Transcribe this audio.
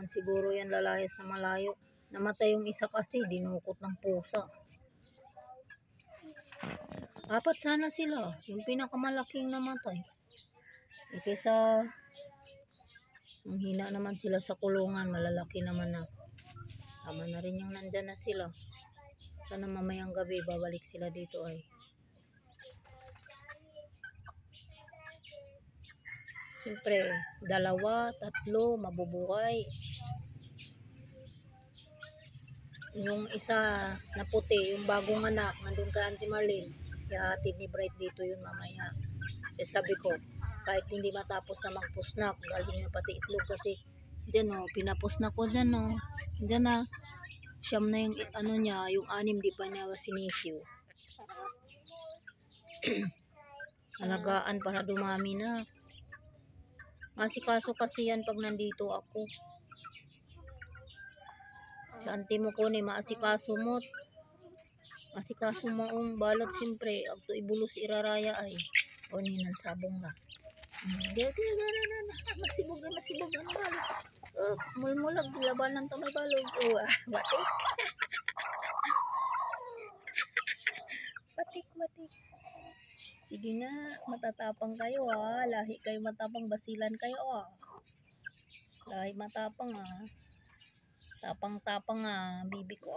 naman siguro yan lalayas na malayo. Namatay yung isa kasi, dinukot ng pusa. Apat sana sila, yung pinakamalaking namatay. Kaysa ang hina naman sila sa kulungan, malalaki naman na. Tama na rin yung nandyan na sila. Sana mamayang gabi babalik sila dito ay. Siyempre, 2, 3 mabubuhay. Yung isa na puti, yung bagong anak, nandun kay Auntie Marlene. Ihahatid ni Bright dito yun mamaya. Eh sabi ko, kahit hindi matapos na magpusnak, galing niya pati itlog kasi dyan o, pinapusnak ko dyan o. Dyan na, siyam na yung ano niya, yung 6 di pa niya sinisyo. Alagaan para dumami na. Masikaso kasi yan pag nandito ako. Sa auntie mo ko ni maasikaso mo. Masikaso mo ang balot siyempre. Agto ibulos iraraya ay. O ninan sabong na. Masibog na ang balot. Mulmulag labanan to may balot. Batik. Batik. Sige na, matatapang kayo ha. Lahi kayo matapang, basilan kayo ha. Lahi matapang ha. Tapang-tapang ha, bibi ko